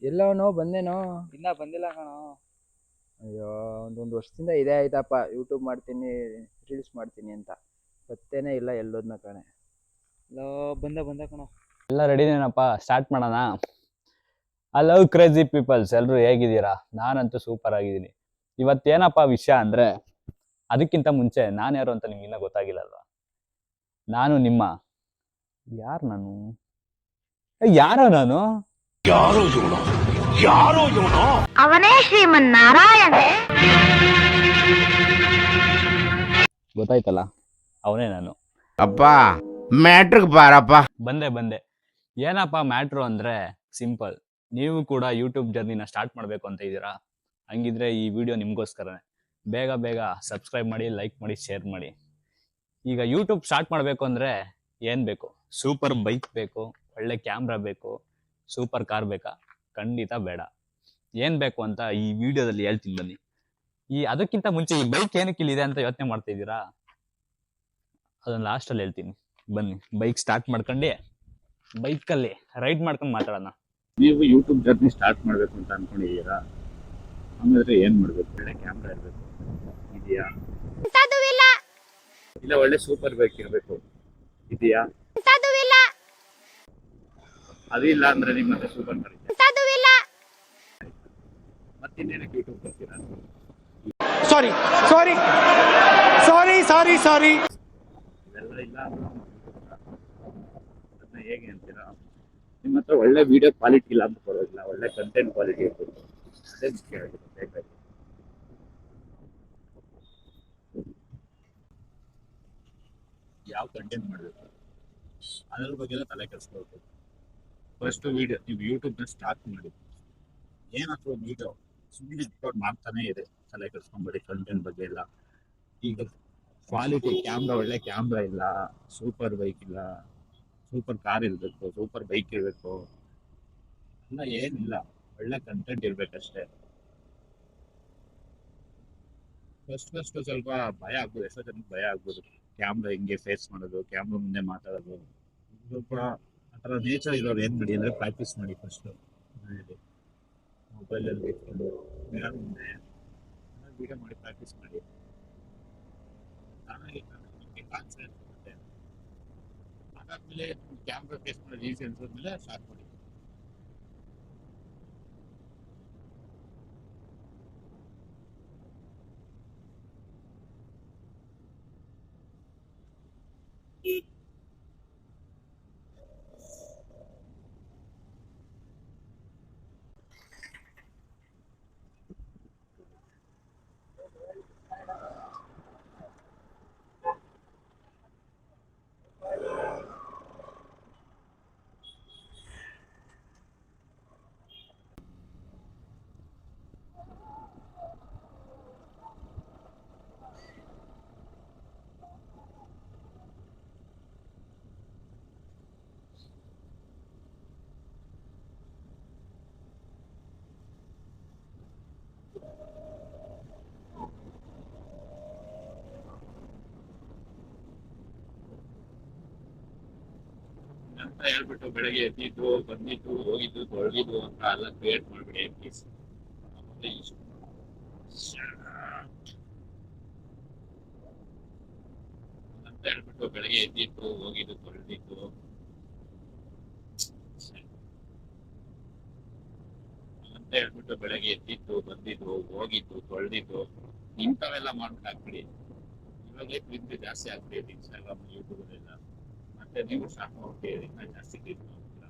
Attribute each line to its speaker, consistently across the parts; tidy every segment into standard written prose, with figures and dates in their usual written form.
Speaker 1: ಎಲ್ಲವನೋ ಬಂದೇನೋ.
Speaker 2: ಇನ್ನ ಬಂದಿಲ್ಲ ಕಣೋ.
Speaker 1: ಅಯ್ಯೋ, ಒಂದೊಂದು ವರ್ಷದಿಂದ ಇದೇ ಆಯ್ತಪ್ಪ, ಯೂಟ್ಯೂಬ್ ಮಾಡ್ತೀನಿ, ರೀಲ್ಸ್ ಮಾಡ್ತೀನಿ ಅಂತ. ಪತ್ತೇನೇ ಇಲ್ಲ ಎಲ್ಲೋದ್ನ ಕಣೆ.
Speaker 2: ಲೋ ಬಂದ ಕಣೋ.
Speaker 3: ಎಲ್ಲ ರೆಡಿನೇನಪ್ಪ, ಸ್ಟಾರ್ಟ್ ಮಾಡೋಣ. ಐ ಲವ್ ಕ್ರೇಜಿ ಪೀಪಲ್ಸ್, ಎಲ್ಲರೂ ಹೇಗಿದ್ದೀರಾ? ನಾನಂತೂ ಸೂಪರ್ ಆಗಿದ್ದೀನಿ. ಇವತ್ತೇನಪ್ಪ ವಿಷಯ ಅಂದರೆ, ಅದಕ್ಕಿಂತ ಮುಂಚೆ ನಾನು ಯಾರು ಅಂತ ನಿಮ್ಗೆ ಇನ್ನೂ ಗೊತ್ತಾಗಿಲ್ಲ ಅಲ್ವಾ? ನಾನು ನಿಮ್ಮ ಯಾರು ನಾನು ಯಾರೋ ನಾನು
Speaker 4: ಅವನೇ ಶ್ರೀಮನ್ನಾರಾಯಣ.
Speaker 3: ಗೊತ್ತಾಯ್ತಲ್ಲ, ಅವನೇ ನಾನು.
Speaker 5: ಅಪ್ಪ ಮ್ಯಾಟ್ರಿಕ್ ಬಾರಪ್ಪ.
Speaker 3: ಬಂದೆ. ಏನಪ್ಪ ಮ್ಯಾಟ್ರು ಅಂದರೆ ಸಿಂಪಲ್. ನೀವು ಕೂಡ ಯೂಟ್ಯೂಬ್ ಜರ್ನಿನ ಸ್ಟಾರ್ಟ್ ಮಾಡಬೇಕು ಅಂತ ಇದ್ದೀರಾ? ಹಂಗಿದ್ರೆ ಈ ವಿಡಿಯೋ ನಿಮಗೋಸ್ಕರನೇ. ಬೇಗ ಸಬ್ಸ್ಕ್ರೈಬ್ ಮಾಡಿ, ಲೈಕ್ ಮಾಡಿ, ಶೇರ್ ಮಾಡಿ. ಈಗ ಯೂಟ್ಯೂಬ್ ಸ್ಟಾರ್ಟ್ ಮಾಡಬೇಕು ಅಂದರೆ ಏನು ಬೇಕು? ಸೂಪರ್ ಬೈಕ್ ಬೇಕು, ಒಳ್ಳೆ ಕ್ಯಾಮ್ರಾ ಬೇಕು, ಸೂಪರ್ ಕಾರ್ ಬೇಕಾ? ಖಂಡಿತ ಬೇಡ. ಏನು ಬೇಕು ಅಂತ ಈ ವಿಡಿಯೋದಲ್ಲಿ ಹೇಳ್ತೀನಿ ಬನ್ನಿ. ಅದಕ್ಕಿಂತ ಮುಂಚೆ ಈ ಬೈಕ್ ಏನಕ್ಕೆ ಇಲ್ಲಿದೆ ಅಂತ ಯೋಚನೆ ಮಾಡ್ತಾ ಇದ್ದೀರಾ? ಅದನ್ನು ಲಾಸ್ಟಲ್ಲಿ ಹೇಳ್ತೀನಿ ಬನ್ನಿ. ಬೈಕ್ ಸ್ಟಾರ್ಟ್ ಮಾಡ್ಕೊಂಡು ಬೈಕಲ್ಲಿ ರೈಡ್ ಮಾಡ್ಕೊಂಡು ಮಾತಾಡೋಣ. ನೀವು ಯೂಟ್ಯೂಬ್ ಜರ್ನಿ ಸ್ಟಾರ್ಟ್ ಮಾಡಬೇಕು ಅಂತ ಅನ್ಕೊಂಡಿದ್ದೀರಾ? ಹಂಗಾದ್ರೆ ಏನು ಮಾಡಬೇಕು? ಒಳ್ಳೆ ಕ್ಯಾಮ್ರಾ ಇರಬೇಕು, ಇದೆಯಾ? ಇಲ್ಲ ಒಳ್ಳೆ ಸೂಪರ್ ಬೈಕ್ ಇರಬೇಕು, ಇದೆಯಾ? ಅದಿಲ್ಲ ಅಂದ್ರೆ ನಿಮ್ಮ ಹತ್ರ ಸೂಪರ್ ಕಾರ್ ಇದೆ. ಮತ್ತಿನ್ನೇನಕ್ಕೆ ಯೂಟ್ಯೂಬ್ ಬರ್ತೀರಾ?
Speaker 6: ಸಾರಿ
Speaker 3: ಇವೆಲ್ಲ ಇಲ್ಲ ಅದನ್ನ ಹೇಗೆ ಅಂತೀರಾ? ನಿಮ್ಮ ಹತ್ರ ಒಳ್ಳೆ ವಿಡಿಯೋ ಕ್ವಾಲಿಟಿ ಇಲ್ಲ ಅಂತ ಪರವಾಗಿಲ್ಲ, ಒಳ್ಳೆ ಕಂಟೆಂಟ್ ಕ್ವಾಲಿಟಿ ಇರ್ಬೇಕು, ಅದೇ ಮುಖ್ಯ ಆಗಿದೆ. ಬೇಕಾಗಿ ಯಾವ ಕಂಟೆಂಟ್ ಮಾಡಬೇಕು ಅದ್ರ ಬಗ್ಗೆ ಎಲ್ಲ ತಲೆ ಕೆಡಿಸ್ಕೊಳ್ಬೇಕು. ಫಸ್ಟ್ ವಿಡಿಯೋ ನೀವು ಯೂಟ್ಯೂಬ್ನ ಸ್ಟಾರ್ಟ್ ಮಾಡಿ, ಏನಾದ್ರು ಒಂದು ವಿಡಿಯೋ ಸುಮ್ಮನೆ ಅಪ್ಲೋಡ್ ಮಾಡ್ತಾನೆ ಇದೆ, ತಲೆ ಕೆಡಿಸ್ಕೊಂಬೇಡಿ ಕಂಟೆಂಟ್ ಬಗ್ಗೆ ಎಲ್ಲ. ಈಗ ಕ್ವಾಲಿಟಿ ಕ್ಯಾಮ್ರಾ, ಒಳ್ಳೆ ಕ್ಯಾಮ್ರಾ ಇಲ್ಲ, ಸೂಪರ್ ಬೈಕ್ ಇಲ್ಲ, ಸೂಪರ್ ಕಾರ್ ಇರಬೇಕು, ಸೂಪರ್ ಬೈಕ್ ಇರಬೇಕು, ಎಲ್ಲ ಏನಿಲ್ಲ, ಒಳ್ಳೆ ಕಂಟೆಂಟ್ ಇರ್ಬೇಕಷ್ಟೇ. ಫಸ್ಟ್ ಸ್ವಲ್ಪ ಭಯ ಆಗ್ಬೋದು, ಎಷ್ಟೋ ಜನಕ್ಕೆ ಭಯ ಆಗ್ಬೋದು. ಕ್ಯಾಮ್ರಾ ಹಿಂಗೆ ಫೇಸ್ ಮಾಡೋದು, ಕ್ಯಾಮ್ರಾ ಮುಂದೆ ಮಾತಾಡೋದು, ಸ್ವಲ್ಪ ಆ ಥರ ನೇಚರ್ ಇರೋರು ಏನು ಮಾಡಿ ಅಂದರೆ ಪ್ರಾಕ್ಟೀಸ್ ಮಾಡಿ ಫಸ್ಟು. ಮನೆಯಲ್ಲಿ ಮೊಬೈಲಲ್ಲಿ ಇಟ್ಕೊಂಡು ಮಿರರ್ ಮುಂದೆ ವೀಡಿಯೋ ಮಾಡಿ ಪ್ರಾಕ್ಟೀಸ್ ಮಾಡಿ. ತಾನಾಗಿ ನಿಮಗೆ ಕಾನ್ಫಿಡೆನ್ಸ್ ಬರುತ್ತೆ. ಅದಾದ್ಮೇಲೆ ಕ್ಯಾಮ್ರಾ ಫೇಸ್ ಮಾಡೋದು ಈಸಿ ಅನ್ಸೋದ್ಮೇಲೆ ಸ್ಟಾರ್ಟ್ ಮಾಡಿ. ಅಂತ ಹೇಳ್ಬಿಟ್ಟು ಬೆಳಗ್ಗೆ ಎದ್ದಿದ್ದು ಬಂದಿದ್ದು ಹೋಗಿದ್ದು ತೊಳೆದಿದ್ದು ಅಂತ ಎಲ್ಲ ಕ್ರಿಯೇಟ್ ಮಾಡ್ಬಿಡಿ ಪ್ಲೀಸ್. ಅಂತ ಹೇಳ್ಬಿಟ್ಟು ಬೆಳಗ್ಗೆ ಎದ್ದಿದ್ದು ಹೋಗಿದ್ದು ತೊಳೆದಿದ್ದು ಅಂತ ಹೇಳ್ಬಿಟ್ಟು ಬೆಳಗ್ಗೆ ಎದ್ದಿದ್ದು ಬಂದಿದ್ದು ಹೋಗಿದ್ದು ತೊಳೆದಿದ್ದು ಇಂಥವೆಲ್ಲ ಮಾಡ್ಬಿಟ್ಟು ಹಾಕ್ಬಿಡಿ. ಇವಾಗಲೇ ಕ್ಲಿಪ್ ಜಾಸ್ತಿ ಆಗ್ಬಿಡಿ ಇನ್ಸ್ಟಾಗ್ರಾಮ್, ಯೂಟ್ಯೂಬಲ್ಲೆಲ್ಲ. ಮತ್ತೆ ನೀವು ಸ್ಟಾರ್ಟ್ ಮಾಡ್ತೀರಿ, ಇನ್ನ ಜಾಸ್ತಿ ಕ್ಲಿಪ್ ಮಾಡ್ತೀರಾ.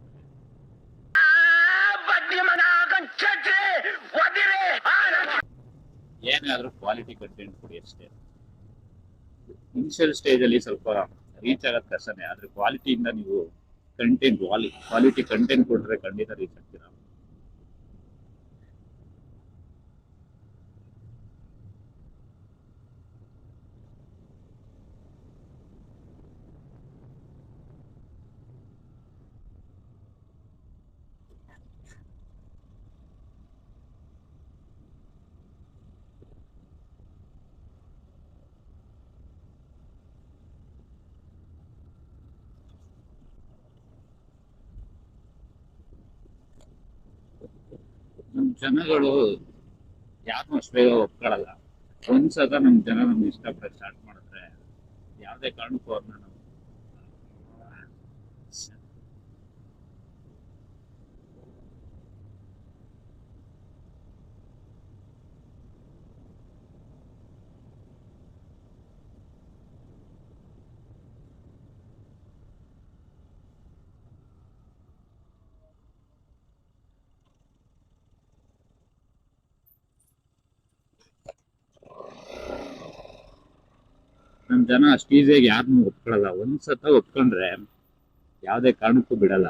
Speaker 3: ಏನೇ ಆದ್ರೂ ಕ್ವಾಲಿಟಿ ಕಂಟೆಂಟ್ ಕೊಡಿ ಅಷ್ಟೇ. ಇನಿಷಿಯಲ್ ಸ್ಟೇಜ್ ಅಲ್ಲಿ ಸ್ವಲ್ಪ ರೀಚ್ ಆಗೋದು ಕಷ್ಟನೇ, ಆದ್ರೆ ಕ್ವಾಲಿಟಿಯಿಂದ ನೀವು ಕ್ವಾಲಿಟಿ ಕಂಟೆಂಟ್ ಕೊಟ್ರೆ ಖಂಡಿತ ರೀಚ್ ಆಗ್ತೀರಾ. ಜನಗಳು ಯಾರನ್ನೂ ಅಷ್ಟು ಬೇಗ ಒಪ್ಕೊಳ್ಳಲ್ಲ. ಒಂದ್ಸಲ ನಮ್ ಜನ ನಮ್ಗೆ ಇಷ್ಟಪಟ್ಟು ಸ್ಟಾರ್ಟ್ ಮಾಡಿದ್ರೆ ಯಾವುದೇ ಕಾರಣಕ್ಕೂ ಅವ್ರನ್ನ ನಾವು ನಮ್ ಜನ ಅಷ್ಟು ಈಸಿಯಾಗಿ ಯಾರನ್ನೂ ಒಪ್ಕೊಳ್ಳಲ್ಲ. ಒಂದ್ಸತ ಒಪ್ಕೊಂಡ್ರೆ ಯಾವುದೇ ಕಾರಣಕ್ಕೂ ಬಿಡಲ್ಲ.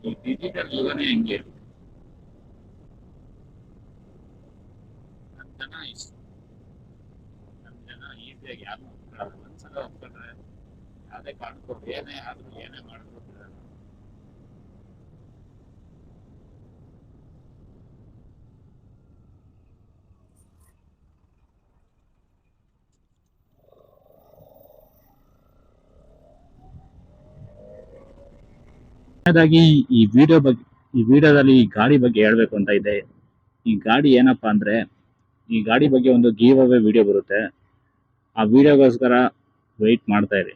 Speaker 3: ಈ ಡಿಜಿಟಲ್ ಯುಗನೇ ಹೆಂಗೆ, ನಮ್ ಜನ ನಮ್ ಜನ ಈಸಿಯಾಗಿ ಯಾರನ್ನೂ ಒಪ್ಕೊಳ್ಳಲ್ಲ. ಒಂದ್ಸಲ ಒಪ್ಕೊಂಡ್ರೆ ಯಾವುದೇ ಕಾರಣಕ್ಕೂ ಏನೇ ಆದ್ರೂ ಏನೇ ಮಾಡಿದ್ರು ಬಿಡಲ್ಲ. ಕೊನೆಯದಾಗಿ ಈ ವಿಡಿಯೋದಲ್ಲಿ ಈ ಗಾಡಿ ಬಗ್ಗೆ ಹೇಳ್ಬೇಕು ಅಂತ ಇದೆ. ಈ ಗಾಡಿ ಏನಪ್ಪಾ ಅಂದ್ರೆ, ಈ ಗಾಡಿ ಬಗ್ಗೆ ಒಂದು ಗಿವ್ ಅವೇ ವಿಡಿಯೋ ಬರುತ್ತೆ. ಆ ವಿಡಿಯೋಗೋಸ್ಕರ ವೆಯ್ಟ್ ಮಾಡ್ತಾ ಇರಿ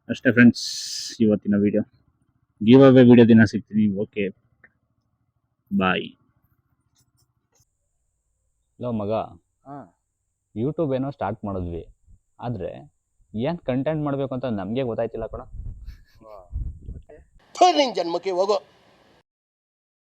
Speaker 3: ಅಷ್ಟೇ ಫ್ರೆಂಡ್ಸ್. ಇವತ್ತಿನ ವಿಡಿಯೋ ಗಿವ್ ಅವೇ ವಿಡಿಯೋ ದಿನ ಸಿಗ್ತೀನಿ. ಓಕೆ, ಬಾಯ್. ಲೋ ಮಗ,
Speaker 1: ಹಾಂ
Speaker 3: ಯೂಟ್ಯೂಬ್ ಏನೋ ಸ್ಟಾರ್ಟ್ ಮಾಡಿದ್ವಿ, ಆದರೆ ಏನು ಕಂಟೆಂಟ್ ಮಾಡಬೇಕು ಅಂತ ನಮಗೆ ಗೊತ್ತಾಯ್ತಿಲ್ಲ ಕಣ.
Speaker 1: ಮತ್ತೆ
Speaker 6: ನಿನ್ ಜನ್ಮಕ್ಕೆ ಹೋಗೋ.